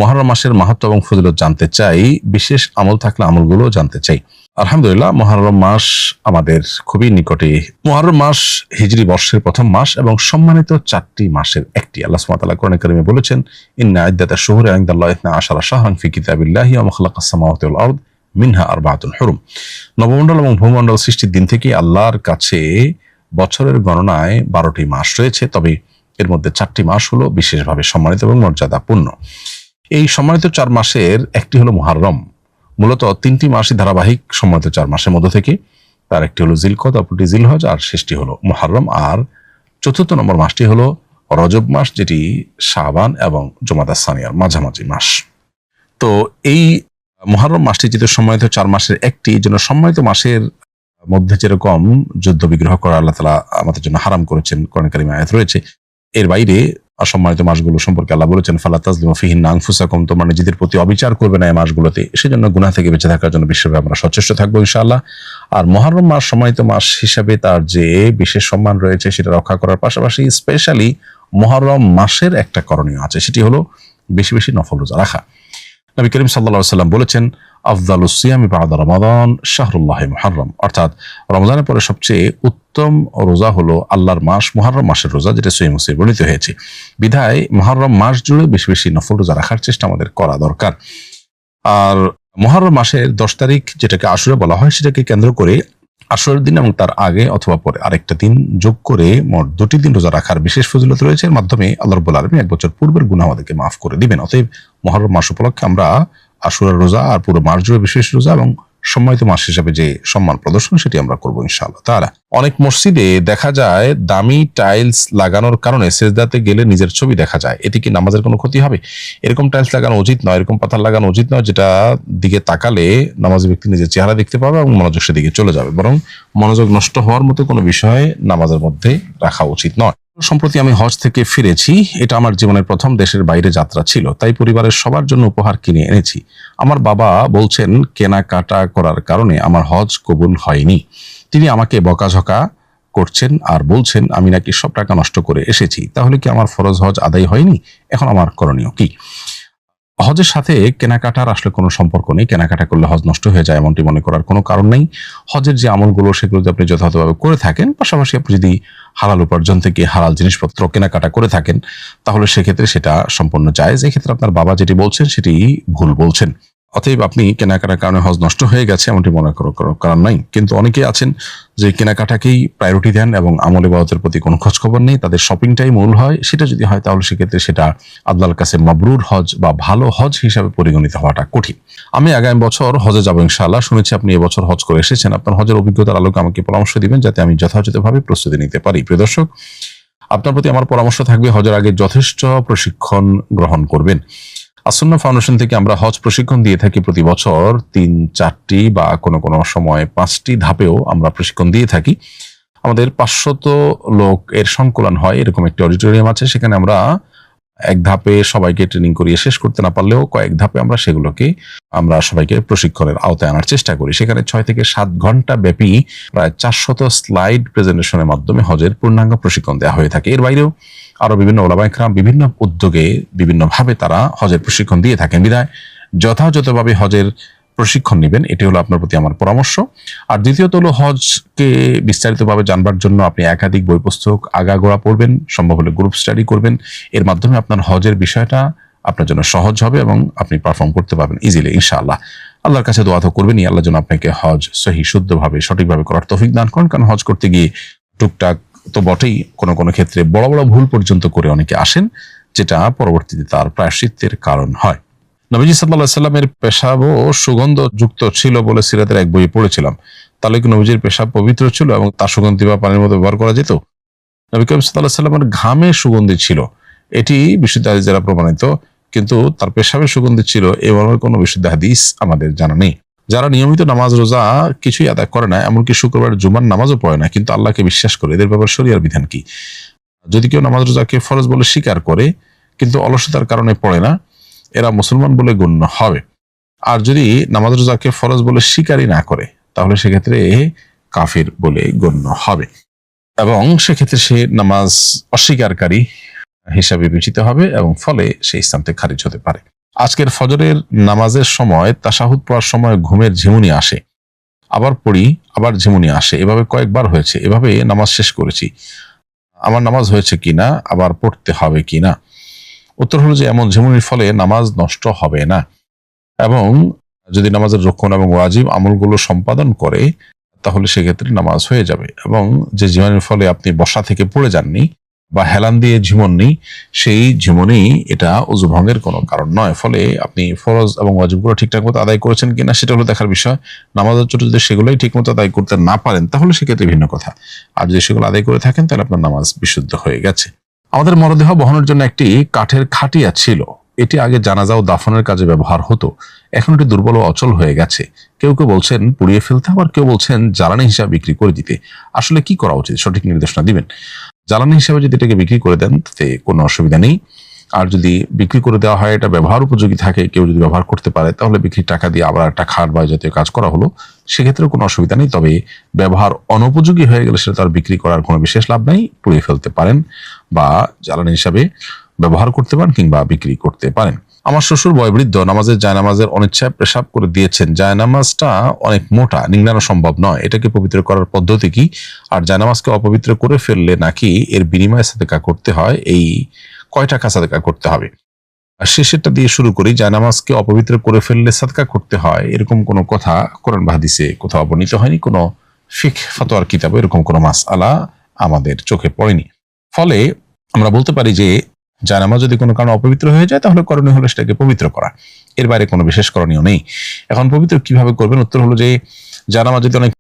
মুহররম মাসের মাহাত্ম্য এবং ফজিলত জানতে চাই, বিশেষ আমল থাকলে আমলগুলো জানতে চাই। আলহামদুলিল্লাহ, মুহররম মাস আমাদের খুবই নিকটে। মুহররম মাস হিজরি বর্ষের প্রথম মাস এবং সম্মানিত 4টি মাসের একটি। আল্লাহ সুবহানাহু ওয়া তাআলা কোরআনে কারিমে বলেছেন, ইন্না ইদ্দাতাশ শুহুরি ইনদাল্লাহি 12 শাহরান ফি কিতাবিল্লাহি ওয়া মা খালাকাস সামাওয়াতি ওয়াল আরদ মিনহা আরবাআতুন হুরুম। নবমণ্ডল এবং ভূমণ্ডল সৃষ্টির দিন থেকে আল্লাহর কাছে বছরের গণনায় 12টি মাস রয়েছে, তবে এর মধ্যে 4টি মাস হলো বিশেষভাবে সম্মানিত এবং মর্যাদাপূর্ণ। এই সম্মানিত 4 মাসের একটি হলো মুহররম। মূলত 3টি মাসই ধারাবাহিক সম্মানিত 4 মাসের মধ্য থেকে। তার একটি হলো জিলকদ, অপরটি জিলহজ, আর শেষটি হলো মুহররম। আর 4র্থ নম্বর মাসটি হলো রজব মাস, যেটি শাবান এবং জুমাদা সানিয়ার মাঝামাঝি মাস। তো এই মুহররম মাসটি যেহেতু সম্মানিত 4 মাসের একটি, জন্য সম্মানিত মাসের মধ্যে যেরকম যুদ্ধ বিগ্রহ করা আল্লাহ তাআলা আমাদের জন্য হারাম করেছেন, কোরআন কারিমে আয়াত রয়েছে। এর বাইরে অসম্মানিত মাসগুলো সম্পর্কে আল্লাহ বলেছেন, ফালা তাজলিমু ফিহিন্না আনফুসাকুম, তোমরা নিজেদের প্রতি অবিচার করবে না এই মাসগুলোতে। সেজন্য গুনাহ থেকে বেঁচে থাকার জন্য বিশ্বব্যাপী আমরা সচেষ্ট থাকবো ইনশাআল্লাহ। আর মুহররম মাস সম্মানিত মাস হিসাবে তার যে বিশেষ সম্মান রয়েছে সেটা রক্ষা করার পাশাপাশি স্পেশালি মুহররম মাসের একটা করণীয় আছে, সেটি হলো বেশি বেশি নফল রোজা রাখা। নবী করিম সাল্লাল্লাহু আলাইহি ওয়াসাল্লাম বলেছেন, আফদালুস সিয়ামি বা'দা রমাদান শাহরুল্লাহি মুহররম, অর্থাৎ রমজানের পরে সবচেয়ে উত্তম রোজা হলো আল্লাহর মাস মুহররম মাসের রোজা, যেটা সহিহ মুসলিমে বর্ণিত হয়েছে। বিধায় মুহররম মাস জুড়ে বেশি বেশি নফল রোজা রাখার চেষ্টা আমাদের করা দরকার। আর মুহররম মাসের 10 তারিখ, যেটাকে আশুরা বলা হয়, সেটাকে কেন্দ্র করে আশুরার দিন এবং তার আগে অথবা পরে আরেকটা দিন যোগ করে মোট 2টি দিন রোজা রাখার বিশেষ ফজিলত রয়েছে। এর মাধ্যমে আল্লাহ রাব্বুল আলামিন 1 বছর পূর্বের গুনাহ আমাদেরকে মাফ করে দিবেন। অতএব মুহররম মাস উপলক্ষে আমরা আশুরার রোজা আর পুরো মাস জুড়ে বিশেষ রোজা এবং সম্মানিত মাস হিসাবে যে সম্মান প্রদর্শন সেটি আমরা করবো ইনশাআল্লাহ তাআলা। অনেক মসজিদে দেখা যায় দামি টাইলস লাগানোর কারণে সিজদাতে গেলে নিজের ছবি দেখা যায়, এটি কি নামাজের কোনো ক্ষতি হবে? এরকম টাইলস লাগানো উচিত নয়, এরকম পাথর লাগানো উচিত নয়, যেটা দিকে তাকালে নামাজি ব্যক্তি নিজের চেহারা দেখতে পাবে এবং মনোযোগ সেদিকে চলে যাবে। বরং মনোযোগ নষ্ট হওয়ার মতো কোনো বিষয় নামাজের মধ্যে রাখা উচিত নয়। সম্প্রতি আমি হজ থেকে ফিরেছি। এটা আমার জীবনের প্রথম দেশের বাইরে যাত্রা ছিল, তাই পরিবারের সবার জন্য উপহার কিনে এনেছি। আমার বাবা বলছেন কেনাকাটা করার কারণে আমার হজ কবুল হয়নি। তিনি আমাকে বকাঝকা করছেন আর বলছেন আমি নাকি সব টাকা নষ্ট করে এসেছি। তাহলে কি আমার ফরজ হজ আদায় হয়নি? এখন আমার করণীয় কি? হজের সাথে কেনাকাটার আসলে কোনো সম্পর্ক নেই। কেনাকাটা করলে হজ নষ্ট হয়ে যায় এমনটি মনে করার কোনো কারণ নেই। হজের যে আমলগুলো সেগুলো যদি আপনি যথাযথভাবে করে থাকেন, পাশাপাশি আপনি যদি হালাল উপার্জন থেকে হালাল জিনিসপত্র কেনাকাটা করে থাকেন, তাহলে সেক্ষেত্রে সেটা সম্পূর্ণ জায়েজ। এক্ষেত্রে আপনার বাবা যেটি বলছেন সেটি ভুল বলছেন। অতএব আপনি কেনাকাটার কারণে হজ নষ্ট হয়ে গেছে এমনটি মনে করার কারণ নাই। কিন্তু অনেকে আছেন যে কেনাকাটাকেই প্রায়োরিটি দেন এবং আমল ইবাদতের প্রতি কোনো খোঁজ খবর নেই, তাদের শপিংটাই মূল হয়। সেটা যদি হয় তাহলে সেক্ষেত্রে সেটা আল্লাহর কাছে মাবরুর হজ বা ভালো হজ হিসাবে পরিগণিত হওয়াটা কঠিন। আমি আগামী বছর হজে যাবো ইনশাআল্লাহ। শুনেছি আপনি এবছর হজ করে এসেছেন, আপনার হজের অভিজ্ঞতার আলোকে আমাকে পরামর্শ দিবেন যাতে আমি যথাযথভাবে প্রস্তুতি নিতে পারি। প্রিয় দর্শক, আপনার প্রতি আমার পরামর্শ থাকবে হজের আগে যথেষ্ট প্রশিক্ষণ গ্রহণ করবেন। আসুন্নাহ ফাউন্ডেশন থেকে আমরা হজ প্রশিক্ষণ দিয়ে থাকি প্রতি বছর 3-4টি বা কোনো কোনো সময় 5টি ধাপেও আমরা প্রশিক্ষণ দিয়ে থাকি। আমাদের 500 লোক এর সংকলন হয়, এরকম একটি অডিটোরিয়াম আছে। সেখানে আমরা এক ধাপে সবাইকে ট্রেনিং করিয়ে শেষ করতে না পারলেও কয়েক ধাপে আমরা সবাইকে প্রশিক্ষণের আওতায় আনার চেষ্টা করি। সেখানে 6 থেকে 7 ঘন্টা ব্যাপী প্রায় 400 স্লাইড প্রেজেন্টেশনের মাধ্যমে হজের পূর্ণাঙ্গ প্রশিক্ষণ দেওয়া হয়ে থাকে। এর বাইরেও আরো বিভিন্ন ওলামায়ে কেরাম বিভিন্ন উদ্যোগে বিভিন্নভাবে তারা হজের প্রশিক্ষণ দিয়ে থাকেন। বিধায় যথাযথভাবে হজের প্রশিক্ষণ নেবেন, এটি হলো আপনার প্রতি আমার পরামর্শ। আর দ্বিতীয়ত হলো হজকে বিস্তারিতভাবে জানবার জন্য আপনি একাধিক বই পুস্তক আগাগোড়া পড়বেন, সম্ভব হলে গ্রুপ স্টাডি করবেন। এর মাধ্যমে আপনার হজের বিষয়টা আপনার জন্য সহজ হবে এবং আপনি পারফর্ম করতে পারবেন ইজিলি ইনশাআল্লাহ। আল্লাহর কাছে দোয়া তো করবেনই, আল্লাহ যেন আপনাকে হজ সহি শুদ্ধভাবে সঠিকভাবে করার তৌফিক দান করেন। কারণ হজ করতে গিয়ে টুকটাক তো বটেই, কোনো কোনো ক্ষেত্রে বড় বড় ভুল পর্যন্ত করে অনেকে আসেন, যেটা পরবর্তীতে তার প্রায়শ্চিত্তের কারণ হয়। নবীজি সাল্লাল্লাহু আলাইহি সাল্লামের পেশাবও সুগন্ধ যুক্ত ছিল বলে সিরাতের এক বইয়ে পড়েছিলাম। তাহলে কি নবীজির পেশাব পবিত্র ছিল এবং তার সুগন্ধি বা পানির মতো ব্যবহার করা যেত? নবী করিম সাল্লাল্লাহু আলাইহি সাল্লামের ঘামে সুগন্ধি ছিল, এটি বিশুদ্ধ হাদিস দ্বারা প্রমাণিত। কিন্তু তার পেশাবের সুগন্ধি ছিল এমন কোনো বিশুদ্ধ হাদিস আমাদের জানা নেই। যারা নিয়মিত নামাজ রোজা কিছুই আদায় করে না, এমনকি শুক্রবার জুমার নামাজও পড়ে না, কিন্তু আল্লাহকে বিশ্বাস করে, এদের ব্যাপারে শরিয়ার বিধান কি? যদি কেউ নামাজ রোজাকে ফরজ বলে স্বীকার করে কিন্তু অলসতার কারণে পড়ে না, এরা মুসলমান বলে গণ্য হবে। আর যদি নামাজ রোজাকে ফরজ বলে স্বীকারই না করে, তাহলে সেক্ষেত্রে কাফির বলে গণ্য হবে এবং সেক্ষেত্রে সে নামাজ অস্বীকারী হিসাবে বিবেচিত হবে এবং ফলে সে ইসলাম থেকে খারিজ হতে পারে। আজকের ফজরের নামাজের সময় তাশাহুদ পড়ার সময় ঘুমের ঝিমুনি আসে, আবার পড়ি আবার ঝিমুনি আসে, এভাবে কয়েকবার হয়েছে। এভাবে নামাজ শেষ করেছি, আমার নামাজ হয়েছে কিনা, আবার পড়তে হবে কিনা? উত্তর হলো যে এমন ঝিমুনির ফলে নামাজ নষ্ট হবে না, এবং যদি নামাজের রুকন এবং ওয়াজিব আমলগুলো সম্পাদন করে তাহলে সেক্ষেত্রে নামাজ হয়ে যাবে। এবং যে ঝিমুনির ফলে আপনি বসা থেকে পড়ে যাননি বা হেলান দিয়ে ঝিমননি, সেই ঝিমনি এটা ওযু ভঙ্গের কোনো কারণ নয়। ফলে আপনি ফরজ এবং ওয়াজিবগুলো ঠিকঠাক মতো আদায় করেছেন কিনা সেটা হলো দেখার বিষয়। নামাজের ছোট যদি সেগুলোই ঠিক মতো আদায় করতে না পারেন তাহলে সেক্ষেত্রে ভিন্ন কথা। আর যদি সেগুলো আদায় করে থাকেন তাহলে আপনার নামাজ বিশুদ্ধ হয়ে গেছে। আমাদের মরদেহ বহনের জন্য একটি কাঠের খাটিয়া ছিল, এটি আগে জানাজা ও দাফনের কাজে ব্যবহার হতো, এখন এটি দুর্বল ও অচল হয়ে গেছে। কেউ কেউ বলছেন পুড়িয়ে ফেলতে, আবার কেউ বলছেন জ্বালানি হিসাবে বিক্রি করে দিতে। আসলে কি করা উচিত, সঠিক নির্দেশনা দিবেন। জ্বালানি হিসাবে যদি এটাকে বিক্রি করে দেন তাতে কোনো অসুবিধা নেই। আর যদি বিক্রি করে দেওয়া হয়, এটা ব্যবহার উপযোগী থাকে, কেউ যদি ব্যবহার করতে পারে, তাহলে বিক্রির টাকা দিয়ে আবার একটা খাট বা জাতীয় কাজ করা হলো, সেক্ষেত্রে কোনো অসুবিধা নেই। তবে ব্যবহার অনুপযোগী হয়ে গেলে সেটা তার বিক্রি করার কোনো বিশেষ লাভ নেই, পুড়িয়ে ফেলতে পারেন বা জ্বালানি হিসাবে ব্যবহার করতে পারেন কিংবা বিক্রি করতে পারেন। আমার শ্বশুর বয়োবৃদ্ধ, নামাজের জায়নামাজের অনিচ্ছায় পেশাব করে দিয়েছেন। জায়নামাজটা অনেক মোটা, নিংড়ানো সম্ভব নয়, এটাকে পবিত্র করার পদ্ধতি কি? আর জায়নামাজকে অপবিত্র করে ফেললে নাকি এর বিনিময়ে সাদেকা করতে হয়? এই কয় টাকা সাদেকা করতে হবে? আর শেষেরটা দিয়ে শুরু করি। জায়নামাজকে অপবিত্র করে ফেললে সাদকা করতে হয়, এরকম কোনো কথা কোরআন বা হাদিসে কোথাও বর্ণিত হয়নি। কোনো ফিকহ ফাতোয়ার কিতাবে এরকম কোনো মাসআলা আমাদের চোখে পড়েনি। ফলে আমরা বলতে পারি যে জায়নামাজ যদি কোনো কারণে অপবিত্র হয়ে যায় তাহলে করণীয় হলো সেটাকে পবিত্র করা, এর বাইরে কোনো বিশেষ করণীয় নেই। এখন পবিত্র কিভাবে করবেন? উত্তর হলো যে জায়নামাজ যদি অনেক